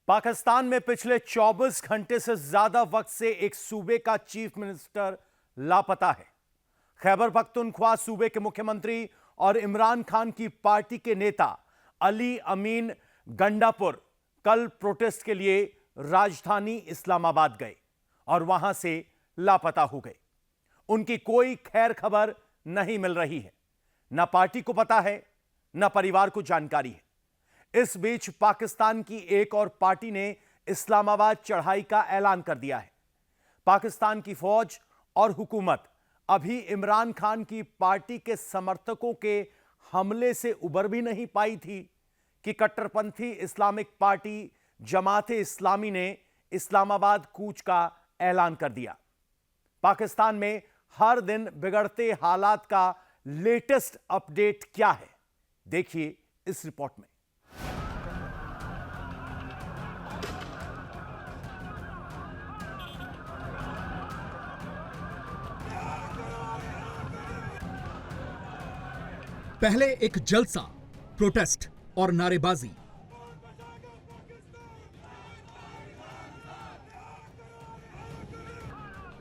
पाकिस्तान में पिछले 24 घंटे से ज्यादा वक्त से एक सूबे का चीफ मिनिस्टर लापता है। खैबर पख्तूनख्वा सूबे के मुख्यमंत्री और इमरान खान की पार्टी के नेता अली अमीन गंडापुर कल प्रोटेस्ट के लिए राजधानी इस्लामाबाद गए और वहां से लापता हो गए। उनकी कोई खैर खबर नहीं मिल रही है। न पार्टी को पता है, न परिवार को जानकारी है। इस बीच पाकिस्तान की एक और पार्टी ने इस्लामाबाद चढ़ाई का ऐलान कर दिया है। पाकिस्तान की फौज और हुकूमत अभी इमरान खान की पार्टी के समर्थकों के हमले से उबर भी नहीं पाई थी कि कट्टरपंथी इस्लामिक पार्टी जमाते इस्लामी ने इस्लामाबाद कूच का ऐलान कर दिया। पाकिस्तान में हर दिन बिगड़ते हालात का लेटेस्ट अपडेट क्या है, देखिए इस रिपोर्ट में। पहले एक जलसा, प्रोटेस्ट और नारेबाजी।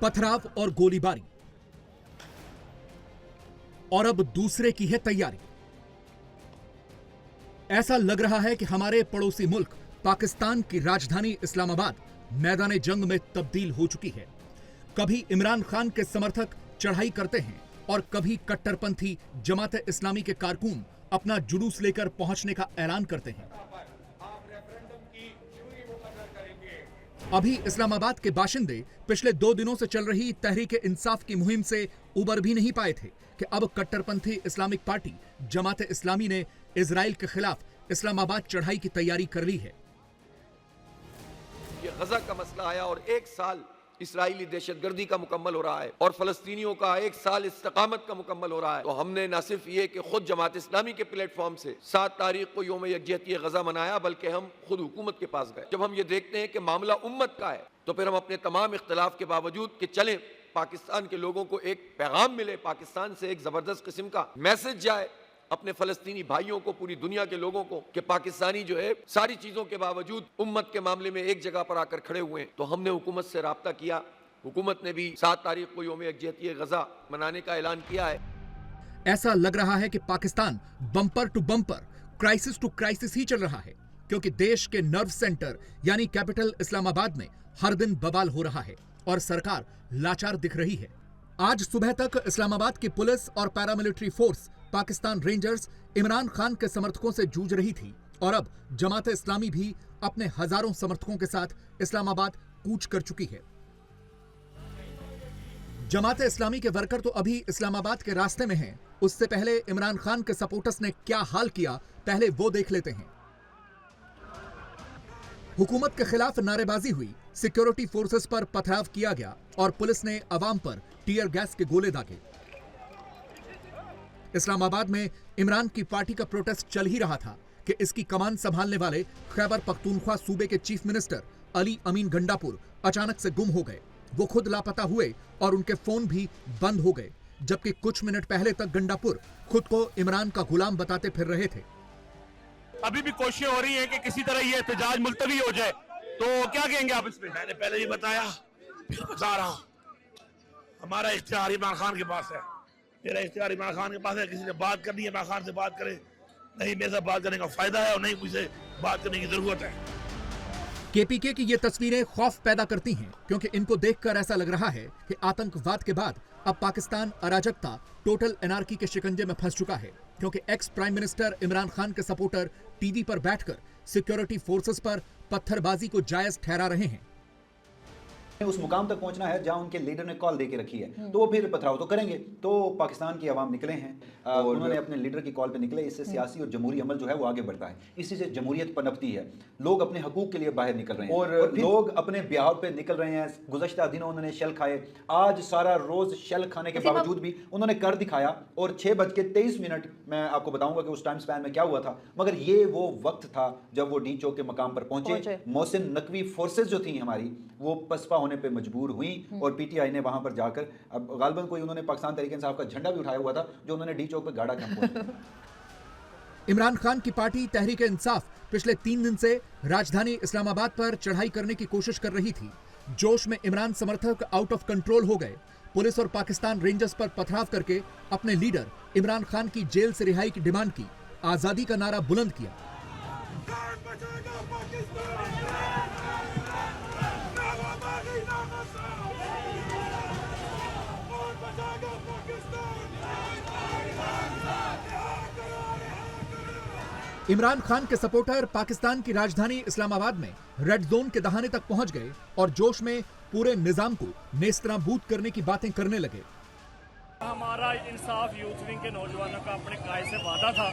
पथराव और गोलीबारी। और अब दूसरे की है तैयारी। ऐसा लग रहा है कि हमारे पड़ोसी मुल्क पाकिस्तान की राजधानी इस्लामाबाद मैदान जंग में तब्दील हो चुकी है। कभी इमरान खान के समर्थक चढ़ाई करते हैं और कभी कट्टरपंथी जमात इस्लामी के कारकुन अपना जुलूस लेकर पहुंचने का ऐलान करते हैं। अभी इस्लामाबाद के बाशिंदे पिछले 2 दिनों से चल रही तहरीक-ए-इंसाफ की मुहिम से उबर भी नहीं पाए थे कि अब कट्टरपंथी इस्लामिक पार्टी जमात इस्लामी ने इजराइल के खिलाफ इस्लामाबाद चढ़ाई की तैयारी कर ली है। ये गजा का मसला आया और 1 साल इस्राइली दहशतगर्दी का मुकम्मल हो रहा है और फलस्तीनियों का 1 साल इस्तिकामत का मुकम्मल हो रहा है। तो हमने न सिर्फ ये कि खुद जमात इस्लामी के प्लेटफॉर्म से 7 तारीख को यौम यकजहती गजा मनाया, बल्कि हम खुद हुकूमत के पास गए। जब हम ये देखते हैं कि मामला उम्मत का है तो फिर हम अपने तमाम इख्तलाफ के बावजूद कि चलें पाकिस्तान के लोगों को एक पैगाम मिले, पाकिस्तान से एक जबरदस्त किस्म का मैसेज जाए अपने फलस्तीनी भाइयों को, पूरी दुनिया के लोगों को कि पाकिस्तानी जो है सारी चीजों के बावजूद उम्मत के मामले में एक जगह पर आकर खड़े हुए हैं। तो हमने हुकूमत से राब्ता किया। हुकूमत ने भी 7 तारीख को यौम यकजहती गजा मनाने का ऐलान किया है। ऐसा लग रहा है कि Pakistan bumper to bumper, crisis to crisis ही चल रहा है, क्योंकि देश के नर्व सेंटर यानी कैपिटल इस्लामाबाद में हर दिन बवाल हो रहा है और सरकार लाचार दिख रही है। आज सुबह तक इस्लामाबाद की पुलिस और paramilitary force Pakistan rangers Imran Khan के समर्थकों से जूझ रही थी और अब जमात इस्लामी भी अपने हजारों समर्थकों के साथ इस्लामाबाद कूच कर चुकी है। जमात इस्लामी के वर्कर तो अभी इस्लामाबाद के रास्ते में हैं। उससे पहले इमरान खान के सपोर्टर्स ने क्या हाल किया, पहले वो देख लेते हैं। हुकूमत के खिलाफ नारेबाजी हुई, सिक्योरिटी फोर्सेस पर पथराव किया गया और पुलिस ने अवाम पर टीयर गैस के गोले दागे। इस्लामाबाद में इमरान की पार्टी का प्रोटेस्ट चल ही रहा था कि इसकी कमान संभालने वाले खैबर पख्तूनख्वा सूबे के चीफ मिनिस्टर अली अमीन गंडापुर अचानक से गुम हो गए। वो खुद लापता हुए और उनके फोन भी बंद हो गए, जबकि कुछ मिनट पहले तक गंडापुर खुद को इमरान का गुलाम बताते फिर रहे थे। अभी भी कोशिशें हो रही हैं कि किसी तरह ये एहतजाज मुलतवी हो जाए, तो क्या कहेंगे आप इस पे? मैंने पहले ही बताया, फिर बता रहा हूँ, हमारा इख्तियार इमरान खान के पास है। मेरा इख्तियार इमरान खान के पास है। किसी से बात करनी है इमरान खान से बात करे, नहीं मेरे साथ बात करने का फायदा है और नहीं मुझे बात करने की जरूरत है। केपीके की ये तस्वीरें खौफ पैदा करती हैं, क्योंकि इनको देखकर ऐसा लग रहा है कि आतंकवाद के बाद अब पाकिस्तान अराजकता, टोटल एनार्की के शिकंजे में फंस चुका है, क्योंकि ex prime minister Imran Khan के सपोर्टर टीवी पर बैठकर सिक्योरिटी फोर्सेस पर पत्थरबाजी को जायज ठहरा रहे हैं। उस मुकाम तक पहुंचना है जहां उनके लीडर ने कॉल देके रखी है, तो वो फिर पथराव तो करेंगे। तो पाकिस्तान की आवाम निकले हैं और उन्होंने अपने लीडर की कॉल पे निकले। इससे सियासी और जमहूरी अमल जो है वो आगे बढ़ता है, इसी से जमहूरियत पनपती है। लोग अपने हकूक के लिए बाहर निकल रहे हैं और लोग अपने ब्याह पे निकल रहे हैं। गुज़श्ता दिनों उन्होंने शल खाए, आज सारा रोज शल खाने के बावजूद भी उन्होंने कर दिखाया। और 6:23 मैं आपको बताऊंगा कि उस टाइम स्पैन में क्या हुआ था, मगर ये वो वक्त था जब वो डी चौक के मकाम पर पहुंचे। मोहसिन नकवी फोर्सेज जो थी हमारी, वो पसपा होने पे मजबूर हुई और पीटीआई ने वहां पर जाकर, अब गालिबन कोई उन्होंने पाकिस्तान तहरीक इंसाफ का झंडा भी उठाया हुआ था जो उन्होंने डी चौक पे गाड़ा कैंप। इमरान खान की पार्टी तहरीक इंसाफ पिछले 3 दिन से राजधानी इस्लामाबाद पर चढ़ाई करने की कोशिश कर रही थी। जोश में इमरान समर्थक आउट ऑफ कंट्रोल हो गए। पुलिस और पाकिस्तान रेंजर्स पर पथराव करके अपने लीडर इमरान खान की जेल से रिहाई की डिमांड की, आजादी का नारा बुलंद किया। इमरान खान के सपोर्टर पाकिस्तान की राजधानी इस्लामाबाद में रेड जोन के दहाने तक पहुंच गए और जोश में पूरे निजाम को नेस्तनाबूद करने की बातें करने लगे। हमारा इंसाफ यूथ विंग के नौजवानों का अपने कायदे से वादा था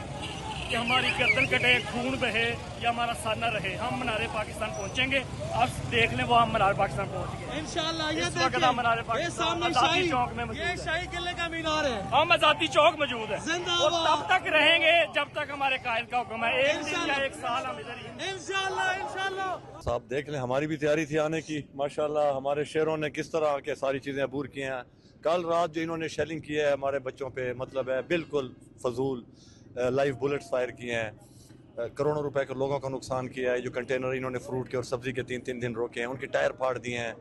कि हमारी गर्दन कटे, खून बहे या हमारा सर न रहे, हम मनारे पाकिस्तान पहुंचेंगे। अब देख लें वो हम मनारे पाकिस्तान पहुंच गए इंशाल्लाह। ये देखिए हम मनारे पाकिस्तान आजादी चौक में मौजूद है। शाही किले का मीनार है, हम आजादी चौक मौजूद है और तब तक रहेंगे जब तक हमारे कायद का हुक्म है। एक दिन या एक साल हम इधर ही इंशाल्लाह। साहब देख लें, हमारी भी तैयारी थी आने की। माशाल्लाह हमारे शेरों ने किस तरह के सारी चीज़ें अबूर की हैं। कल रात जो इन्होंने शेलिंग की है हमारे बच्चों पे, मतलब है बिल्कुल फजूल, लाइव बुलेट्स फायर किए हैं, करोड़ों रुपए के लोगों का नुकसान किया है। जो कंटेनर इन्होंने फ्रूट के और सब्जी के 3-3 दिन रोके हैं, उनके टायर फाड़ दिए हैं,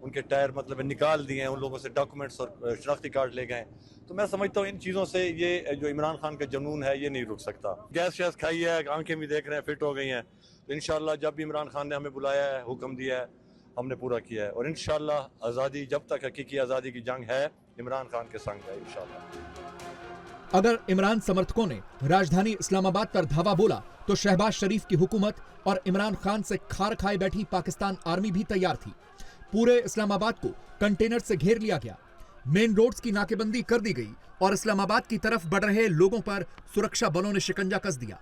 उनके टायर मतलब निकाल दिए हैं, उन लोगों से डॉक्यूमेंट्स और शनाख्ती कार्ड ले गए। तो मैं समझता हूँ इन चीज़ों से ये जो इमरान खान का जुनून है ये नहीं रुक सकता। गैस शैस खाई है, आंखें भी देख रहे हैं फिट हो गई हैं। तो इंशाल्लाह जब भी इमरान खान ने हमें बुलाया है, हुक्म दिया है, हमने पूरा किया है और इंशाल्लाह आज़ादी, जब तक हकीकी आज़ादी की जंग है, इमरान खान के संग है इंशाल्लाह। अगर इमरान समर्थकों ने राजधानी इस्लामाबाद पर धावा बोला तो शहबाज शरीफ की हुकूमत और इमरान खान से खार खाए बैठी पाकिस्तान आर्मी भी तैयार थी। पूरे इस्लामाबाद को कंटेनर से घेर लिया गया, मेन रोड्स की नाकेबंदी कर दी गई और इस्लामाबाद की तरफ बढ़ रहे लोगों पर सुरक्षा बलों ने शिकंजा कस दिया।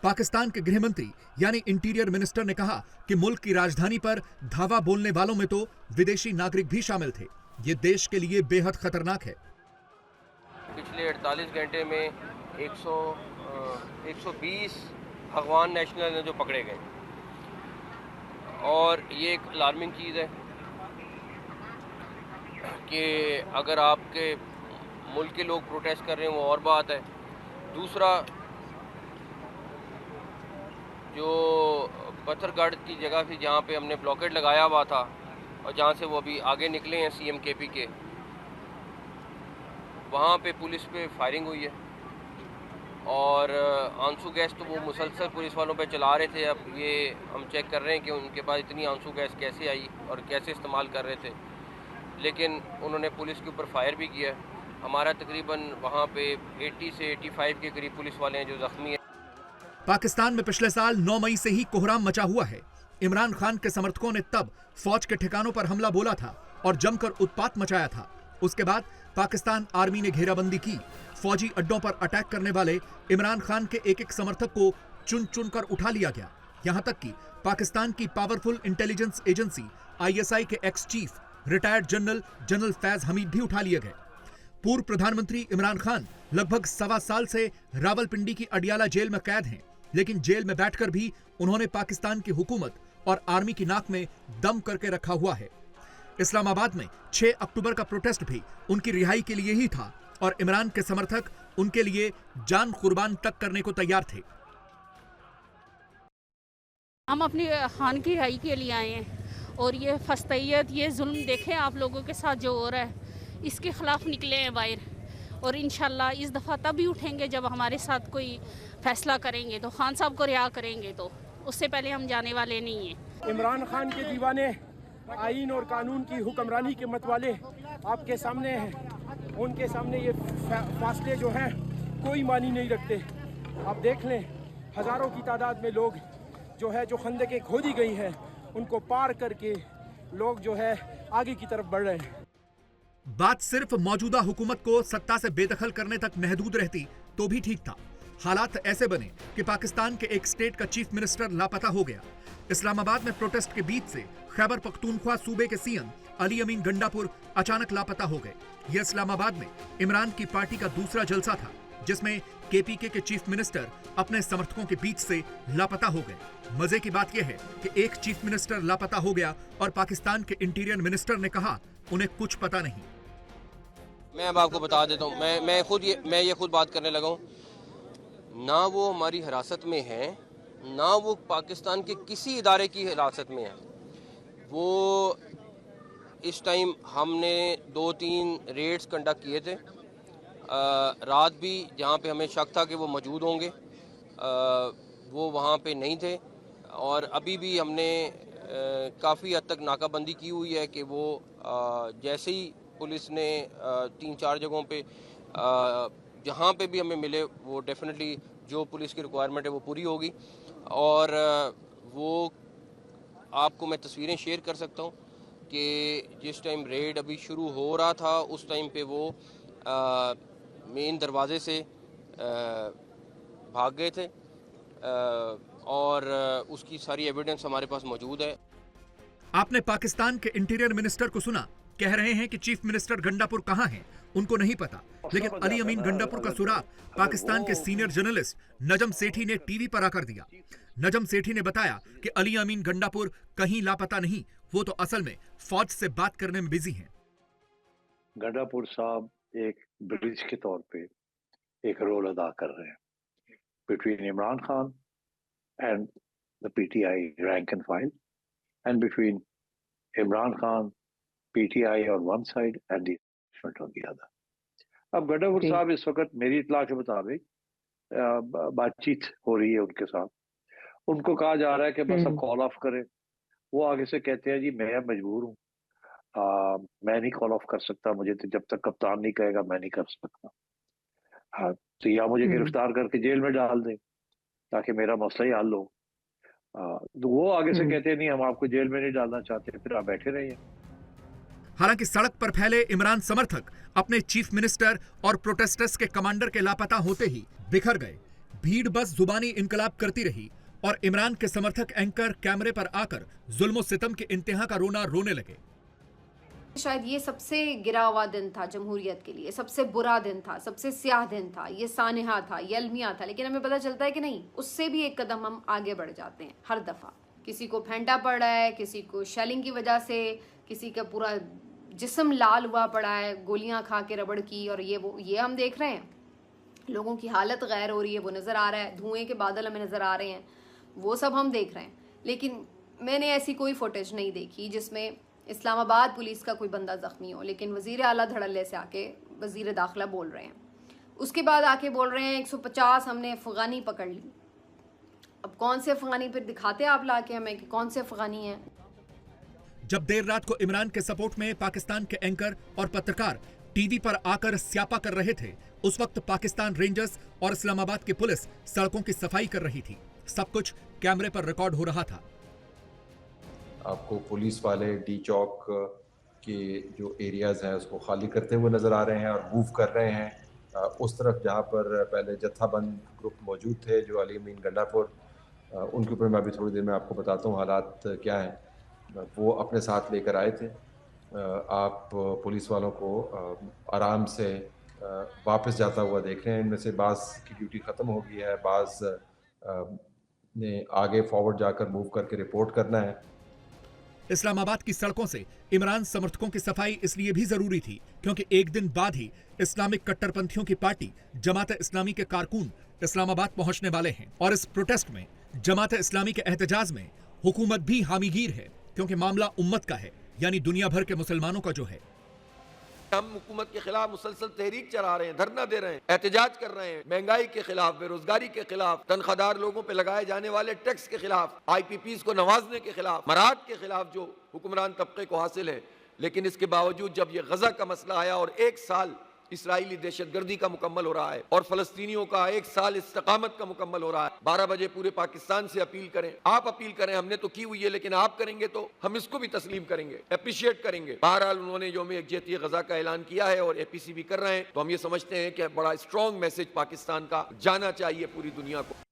पाकिस्तान के गृह मंत्री यानी इंटीरियर मिनिस्टर ने कहा कि मुल्क की राजधानी पर धावा बोलने वालों में तो विदेशी नागरिक भी शामिल थे। ये देश के लिए बेहद खतरनाक है। पिछले 48 घंटे में 120 अफगान नेशनल ने जो पकड़े गए और ये एक अलार्मिंग चीज़ है कि अगर आपके मुल्क के लोग प्रोटेस्ट कर रहे हैं वो और बात है। दूसरा, जो पत्थरगढ़ की जगह थी जहाँ पे हमने ब्लॉकेट लगाया हुआ था और जहाँ से वो अभी आगे निकले हैं सीएम केपी के, वहाँ पे पुलिस पे फायरिंग हुई है और आंसू गैस तो वो मुसलसल पुलिस वालों पे चला रहे थे। अब ये हम चेक कर रहे हैं कि उनके पास इतनी आंसू गैस कैसे आई और कैसे इस्तेमाल कर रहे थे, लेकिन उन्होंने पुलिस के ऊपर फायर भी किया। हमारा तकरीबन वहाँ पे 80 से 85 के करीब पुलिस वाले हैं जो ज़ख्मी हैं। पाकिस्तान में पिछले साल 9 मई से ही कोहराम मचा हुआ है। इमरान खान के समर्थकों ने तब फौज के ठिकानों पर हमला बोला था और जमकर उत्पात मचाया था। उसके बाद पाकिस्तान आर्मी ने घेराबंदी की। फौजी अड्डों पर अटैक करने वाले इमरान खान के एक एक समर्थक को चुन चुन कर उठा लिया गया। यहां तक कि पाकिस्तान की पावरफुल इंटेलिजेंस एजेंसी ISI के ex chief retired general Faiz Hamid भी उठा लिए गए। पूर्व प्रधानमंत्री इमरान खान लगभग 1.25 साल से रावलपिंडी की अडियाला जेल में कैद हैं, लेकिन जेल में बैठकर भी उन्होंने पाकिस्तान की हुकूमत और आर्मी की नाक में दम करके रखा हुआ है। इस्लामाबाद में 6 अक्टूबर का प्रोटेस्ट भी उनकी रिहाई के लिए ही था और इमरान के समर्थक उनके लिए जान कुर्बान तक करने को तैयार थे। हम अपनी खान की रिहाई के लिए आए हैं और ये फस्तैयत, ये जुल्म देखें आप लोगों के साथ जो हो रहा है, इसके खिलाफ निकले हैं बाहर और इंशाल्लाह इस दफ़ा तब भी उठेंगे जब हमारे साथ कोई फैसला करेंगे तो खान साहब को रिहा करेंगे, तो उससे पहले हम जाने वाले नहीं हैं। इमरान खान के दीवाने आईन और कानून की हुक्मरानी के मतवाले आपके सामने हैं। उनके सामने ये फासले जो हैं कोई मानी नहीं रखते। आप देख लें, हज़ारों की तादाद में लोग जो है जो खंदकें खोदी गई हैं उनको पार करके लोग जो है आगे की तरफ बढ़ रहे हैं। बात सिर्फ मौजूदा हुकूमत को सत्ता से बेदखल करने तक महदूद रहती तो भी ठीक था। हालात ऐसे बने कि पाकिस्तान के एक स्टेट का चीफ मिनिस्टर लापता हो गया। इस्लामाबाद में प्रोटेस्ट के बीच से खैबर पख्तूनख्वा सूबे के सीएम अली अमीन गंडापुर अचानक लापता हो गए। यह इस्लामाबाद में इमरान की पार्टी का दूसरा जलसा था जिसमें KPK के चीफ मिनिस्टर अपने समर्थकों के बीच से लापता हो गए। मजे की बात यह है कि एक चीफ मिनिस्टर लापता हो गया और पाकिस्तान के इंटीरियर मिनिस्टर ने कहा उन्हें कुछ पता नहीं। मैं अब आपको बता देता हूँ, मैं ये खुद बात करने लगा हूँ। ना वो हमारी हिरासत में हैं, ना वो पाकिस्तान के किसी इदारे की हिरासत में हैं। वो इस टाइम हमने 2-3 रेड्स कंडक्ट किए थे, रात भी जहाँ पे हमें शक था कि वो मौजूद होंगे, वो वहाँ पे नहीं थे। और अभी भी हमने काफ़ी हद तक नाकाबंदी की हुई है कि वो जैसे ही पुलिस ने 3-4 जगहों पे जहाँ पे भी हमें मिले, वो डेफिनेटली जो पुलिस की रिक्वायरमेंट है वो पूरी होगी। और वो आपको मैं तस्वीरें शेयर कर सकता हूँ कि जिस टाइम रेड अभी शुरू हो रहा था उस टाइम पे वो मेन दरवाजे से भाग गए थे, और उसकी सारी एविडेंस हमारे पास मौजूद है। आपने पाकिस्तान के इंटीरियर मिनिस्टर को सुना, कह रहे हैं कि चीफ मिनिस्टर गंडापुर कहां हैं उनको नहीं पता। लेकिन अली अमीन गंडापुर का सुराग पाकिस्तान के सीनियर जर्नलिस्ट नजम सेठी ने टीवी पर आकर दिया। नजम सेठी ने बताया कि अली अमीन गंडापुर कहीं लापता नहीं, वो तो असल में फौज से बात करने में बिजी हैं। गंडापुर साहब एक ब्रिज के तौर पे एक रोल अदा कर रहे हैं between Imran Khan and the PTI rank and file, and between Imran Khan, PTI on one side and the establishment on the other. अब गंडापुर साहब इस वक्त मेरी इतला के मुताबिक बातचीत हो रही है उनके साथ। उनको कहा जा रहा है कि बस अब कॉल ऑफ करें। वो आगे से कहते हैं जी मैं मजबूर हूँ, मैं नहीं कॉल ऑफ कर सकता, मुझे तो जब तक कप्तान नहीं कहेगा मैं नहीं कर सकता। तो या मुझे गिरफ्तार करके जेल में डाल दें ताकि मेरा मसला ही हल हो। तो वो आगे से कहते हैं नहीं हम आपको जेल में नहीं डालना चाहते, फिर आप बैठे रहिए। हालांकि सड़क पर फैले इमरान समर्थक अपने चीफ मिनिस्टर और प्रोटेस्टर्स के कमांडर के लापता होते ही बिखर गए। भीड़ बस जुबानी इनकलाब करती रही और इमरान के समर्थक एंकर कैमरे पर आकर जुल्म सितम के इंतहा का रोना रोने लगे। शायद ये सबसे गिरा हुआ दिन था जमहूरियत के लिए, सबसे बुरा दिन था, सबसे स्याह दिन था, ये सानहा था, ये अलमिया था। लेकिन हमें पता चलता है कि नहीं, उससे भी एक कदम हम आगे बढ़ जाते हैं हर दफ़ा। किसी को फेंटा पड़ रहा है, किसी को शेलिंग की वजह से किसी का पूरा जिस्म लाल हुआ पड़ा है, गोलियां खा के रबड़ की, और ये हम देख रहे हैं। लोगों की हालत गैर हो रही है, वो नज़र आ रहा है। धुएं के बादल हमें नज़र आ रहे हैं, वो सब हम देख रहे हैं। लेकिन मैंने ऐसी कोई फुटेज नहीं देखी जिसमें इस्लामाबाद पुलिस का कोई बंदा ज़ख्मी हो। लेकिन वज़ीर आला धड़ल्ले से आके वज़ीर दाखिला बोल रहे हैं, उसके बाद आके बोल रहे हैं 150 हमने अफ़गानी पकड़ ली। अब कौन से अफ़गानी फिर दिखाते आप लाके हमें कि कौन से अफ़गानी हैं। जब देर रात को इमरान के सपोर्ट में पाकिस्तान के एंकर और पत्रकार टीवी पर आकर स्यापा कर रहे थे, उस वक्त पाकिस्तान रेंजर्स और इस्लामाबाद की पुलिस सड़कों की सफाई कर रही थी। सब कुछ कैमरे पर रिकॉर्ड हो रहा था। आपको पुलिस वाले डी चौक के जो एरियाज हैं उसको खाली करते हुए नजर आ रहे हैं और मूव कर रहे हैं उस तरफ जहां पर पहले जत्थाबंद ग्रुप मौजूद थे, जो अली अमीन गंडापुर, उनके ऊपर मैं अभी थोड़ी देर में आपको बताता हूँ हालात क्या हैं। वो अपने साथ लेकर आए थे। आप पुलिस वालों को आराम से वापस जाता हुआ देख रहे हैं। इनमें से बाज़ की ड्यूटी ख़त्म हो गई है, बाज़ ने आगे फॉरवर्ड जाकर मूव करके रिपोर्ट करना है। इस्लामाबाद की सड़कों से इमरान समर्थकों की सफाई इसलिए भी जरूरी थी क्योंकि एक दिन बाद ही इस्लामिक कट्टरपंथियों की पार्टी जमात इस्लामी के कारकुन इस्लामाबाद पहुंचने वाले हैं। और इस प्रोटेस्ट में जमात इस्लामी के एहतजाज में हुकूमत भी हामीगीर है, क्योंकि मामला उम्मत का है, यानी दुनिया भर के मुसलमानों का जो है। हम हुकूमत के खिलाफ मुसलसल तहरीक चला रहे हैं, धरना दे रहे हैं, एहतजाज कर रहे हैं, महंगाई के खिलाफ, बेरोजगारी के खिलाफ, तनख्वाहदार लोगों पे लगाए जाने वाले टैक्स के खिलाफ, IPPs को नवाजने के खिलाफ, मराहत के खिलाफ जो हुक्मरान तबके को हासिल है। लेकिन इसके बावजूद जब ये गजा का मसला आया और 1 साल इसराइली दहशतगर्दी का मुकम्मल हो रहा है और फलस्तीनियों का 1 साल इस्तिकामत का मुकम्मल हो रहा है, 12 बजे पूरे पाकिस्तान से अपील करें, आप अपील करें, हमने तो की हुई है, लेकिन आप करेंगे तो हम इसको भी तस्लीम करेंगे, अप्रिशिएट करेंगे। बहरहाल उन्होंने यौम यकजहती गजा का ऐलान किया है और APC भी कर रहे हैं, तो हम ये समझते हैं कि बड़ा स्ट्रॉन्ग मैसेज पाकिस्तान का जाना चाहिए पूरी दुनिया को।